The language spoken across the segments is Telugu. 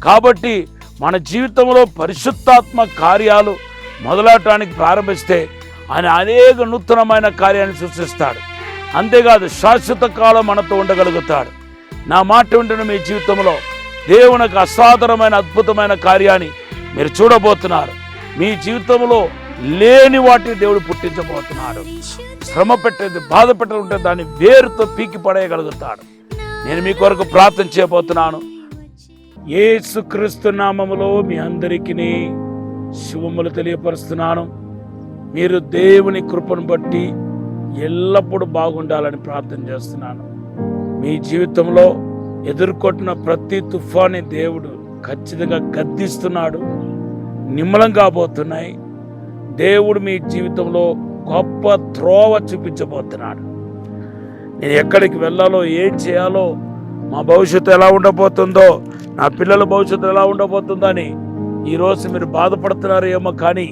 కాబట్టి మన జీవితంలో పరిశుద్ధాత్మ కార్యాలు మొదలవటానికి ప్రారంభిస్తే ఆయన అనేక నూతనమైన కార్యాన్ని సృష్టిస్తాడు. అంతేకాదు శాశ్వత కాలం మనతో ఉండగలుగుతాడు. నా మాట వింటున్న మీ జీవితంలో దేవునికి అసాధారణమైన అద్భుతమైన కార్యాన్ని మీరు చూడబోతున్నారు. మీ జీవితంలో లేని వాటిని దేవుడు పుట్టించబోతున్నాడు. శ్రమ పెట్టేది, బాధ పెట్టేది ఉంటే దాన్ని వేరుతో పీకి పడేయగలుగుతాడు. నేను మీ కొరకు ప్రార్థన చేయబోతున్నాను. యేసుక్రీస్తు నామములో మీ అందరికీ శుభములు తెలియపరుస్తున్నాను. మీరు దేవుని కృపను బట్టి ఎల్లప్పుడూ బాగుండాలని ప్రార్థన చేస్తున్నాను. మీ జీవితంలో ఎదుర్కొంటున్న ప్రతి తుఫాని దేవుడు ఖచ్చితంగా గద్దిస్తున్నాడు. నిమ్మలం కాబోతున్నాయి. దేవుడు మీ జీవితంలో గొప్ప త్రోవ చూపించబోతున్నాడు. నేను ఎక్కడికి వెళ్ళాలో, ఏం చేయాలో, మా భవిష్యత్తు ఎలా ఉండబోతుందో, నా పిల్లల భవిష్యత్తు ఎలా ఉండబోతుందో అని ఈరోజు మీరు బాధపడుతున్నారు ఏమో, కానీ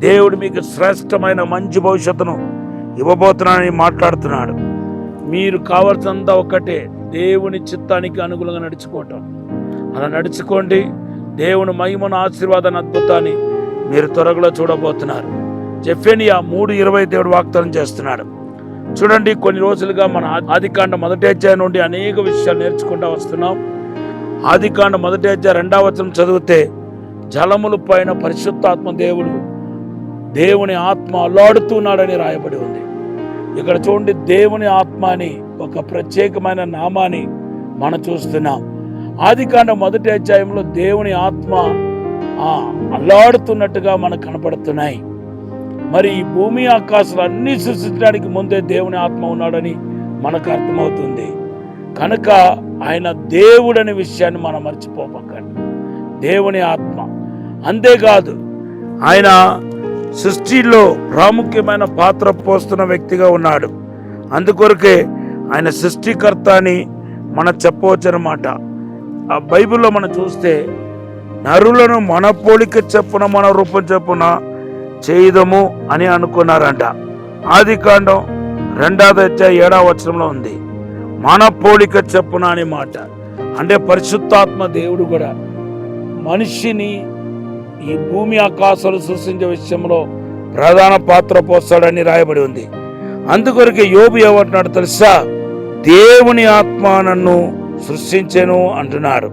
దేవుడు మీకు శ్రేష్టమైన మంచి భవిష్యత్తును ఇవ్వబోతున్నానని మాట్లాడుతున్నాడు. మీరు కావాల్సినంత ఒక్కటే, దేవుని చిత్తానికి అనుగుణంగా నడుచుకోవటం. అలా నడుచుకోండి. దేవుని మహిమను, ఆశీర్వాదాన్ని, అద్భుతాన్ని మీరు త్వరలో చూడబోతున్నారు. జెఫెనియా 3:20 దేవుడు వాగ్దానం చేస్తున్నాడు. చూడండి, కొన్ని రోజులుగా మన ఆదికాండం 1వ అధ్యాయం నుండి అనేక విషయాలు నేర్చుకుంటూ వస్తున్నాం. ఆదికాండం 1వ అధ్యాయం 2వ వచనం చదివితే జలముల పైన పరిశుద్ధాత్మ దేవుని ఆత్మ అల్లాడుతున్నాడని రాయబడి ఉంది. ఇక్కడ చూడండి, దేవుని ఆత్మ అని ఒక ప్రత్యేకమైన నామాన్ని మనం చూస్తున్నాం. ఆదికాండం 1వ అధ్యాయంలో దేవుని ఆత్మ అల్లాడుతున్నట్టుగా మనకు కనపడుతున్నాయి. మరి ఈ భూమి ఆకాశాలు అన్ని సృష్టించడానికి ముందే దేవుని ఆత్మ ఉన్నాడని మనకు అర్థమవుతుంది. కనుక ఆయన దేవుడనే విషయాన్ని మనం మర్చిపోకండి. దేవుని ఆత్మ. అంతేకాదు, ఆయన సృష్టిలో ప్రాముఖ్యమైన పాత్ర పోస్తున్న వ్యక్తిగా ఉన్నాడు. అందుకొరకే ఆయన సృష్టికర్త అని మనం చెప్పవచ్చు అన్నమాట. ఆ బైబిల్లో మనం చూస్తే నరులను మన పోలిక చెప్పున, మన రూపం చెప్పున చేయదము అని అనుకున్నారంట. ఆదికాండం 2వ అధ్యాయం 7వ వచనంలో ఉంది, మన పోలిక చెప్పున అనే మాట. అంటే పరిశుద్ధాత్మ దేవుడు కూడా మనిషిని ఈ భూమి ఆకాశాలు సృష్టించే విషయంలో ప్రధాన పాత్ర పోస్తాడని రాయబడి ఉంది. అందుకొరకే యోబు ఏమంటున్నాడు తెలుసా? దేవుని ఆత్మ నన్ను సృష్టించెను అంటున్నాడు.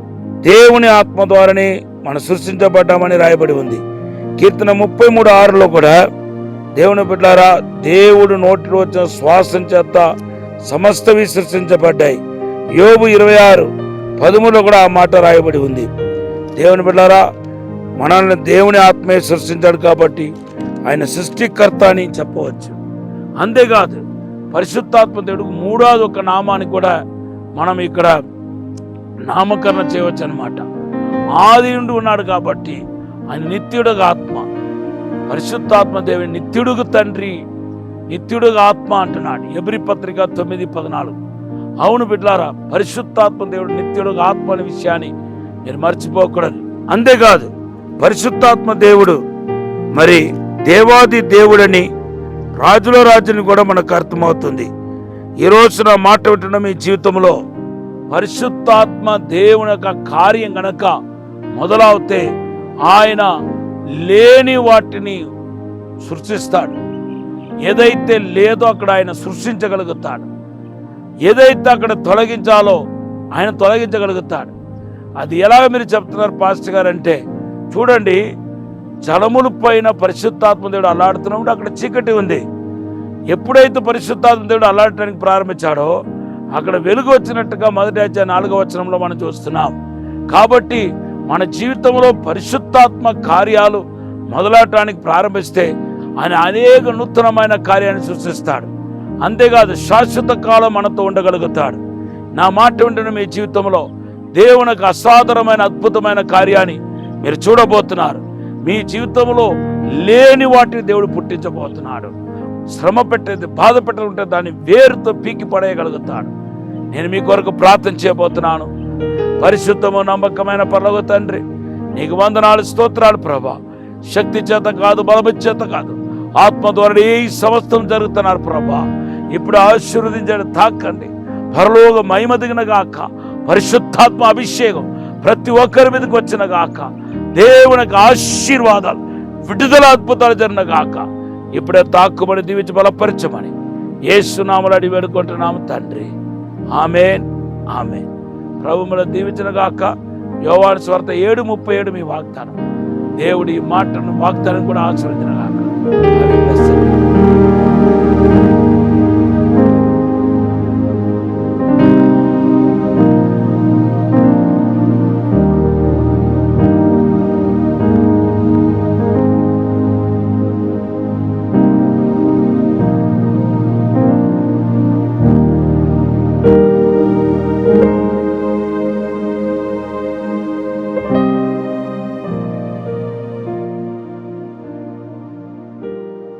దేవుని ఆత్మ ద్వారానే మనం సృష్టించబడ్డామని రాయబడి ఉంది. కీర్తన 33:6లో కూడా దేవుని బిడ్డలారా, దేవుడు నోటిలో వచ్చిన శ్వాసం చేత సమస్తవి సృష్టించబడ్డాయి. యోబు 26:13లో కూడా ఆ మాట రాయబడి ఉంది. దేవుని బిడ్డలారా, మనల్ని దేవుని ఆత్మే సృష్టించాడు కాబట్టి ఆయన సృష్టికర్త అని చెప్పవచ్చు. అంతేకాదు, పరిశుద్ధాత్మ దేవుడికి 3వ ఒక నామాన్ని కూడా మనం ఇక్కడ నామకరణ చేయవచ్చు అన్నమాట. ఆది నుండి ఉన్నాడు కాబట్టి ఆయన నిత్యుడుగా ఆత్మ. పరిశుద్ధాత్మ దేవుని నిత్యుడుగు తండ్రి, నిత్యుడుగా ఆత్మ అంటున్నాడు. హెబ్రీ పత్రిక 9:14. అవును బిడ్డలారా, పరిశుద్ధాత్మ దేవుడు నిత్యుడుగా ఆత్మ అనే విషయాన్ని మీరు మర్చిపోకూడదు. అంతేకాదు, పరిశుద్ధాత్మ దేవుడు మరి దేవాది దేవుడని, రాజుల రాజుని కూడా మనకు అర్థమవుతుంది. ఈ రోజున మాట వింటున్న మీ జీవితంలో పరిశుద్ధాత్మ దేవుని యొక్క కార్యం గనక మొదలవుతే ఆయన లేని వాటిని సృష్టిస్తాడు. ఏదైతే లేదో అక్కడ ఆయన సృష్టించగలుగుతాడు. ఏదైతే అక్కడ తొలగించాలో ఆయన తొలగించగలుగుతాడు. అది ఎలాగ మీరు చెప్తున్నారు పాస్టర్ గారు అంటే, చూడండి, జలముల పైన పరిశుద్ధాత్మ దేవుడు అల్లాడుతున్నప్పుడు అక్కడ చీకటి ఉంది. ఎప్పుడైతే పరిశుద్ధాత్మ దేవుడు అల్లాడటానికి ప్రారంభించాడో అక్కడ వెలుగు వచ్చినట్టుగా 1వ అధ్యాయం 4వ వచనంలో మనం చూస్తున్నాం. కాబట్టి మన జీవితంలో పరిశుద్ధాత్మ కార్యాలు మొదలవటానికి ప్రారంభిస్తే ఆయన అనేక నూతనమైన కార్యాన్ని సృష్టిస్తాడు. అంతేకాదు, శాశ్వత కాలం మనతో ఉండగలుగుతాడు. నా మాట వింటున్న మీ జీవితంలో దేవునికి అసాధారణమైన అద్భుతమైన కార్యాన్ని మీరు చూడబోతున్నారు. మీ జీవితంలో లేని వాటిని దేవుడు పుట్టించబోతున్నాడు. శ్రమ పెట్టేది, బాధ పెట్టేది ఉంటే దాన్ని వేరుతో పీకి పడేయగలుగుతాడు. నేను మీ కొరకు ప్రార్థన చేయబోతున్నాను. పరిశుద్ధము నమ్మకమైన పరలోక తండ్రి, నీకు వందనాలు, స్తోత్రాలు ప్రభా. శక్తి చేత కాదు, బలము చేత కాదు, ఆత్మ ద్వారా ఈ సమస్తం జరుగుతున్నారు ప్రభా. ఇప్పుడు ఆశీర్వదించండి, తాకండి. పరలోక మహిమ దిగిన గాక. పరిశుద్ధాత్మ అభిషేకం, ప్రతి ఒక్కరి మీదకి వచ్చిన గాక. దేవునికి ఆశీర్వాదాలు, విడుదల, అద్భుతాలు జరిగిన గాక. ఇప్పుడే తాక్కుబడి దీవించి బలపరచమని యేసునామములో అడిగి వేడుకుంటున్నాము తండ్రి. ఆమేన్, ఆమేన్. ప్రభు మిమ్మల్ని దీవించిన గాక. యోహాను సువార్త 7:37 మీ వాగ్దానం. దేవుడి మాటను, వాగ్దానం కూడా ఆచరించిన గాక.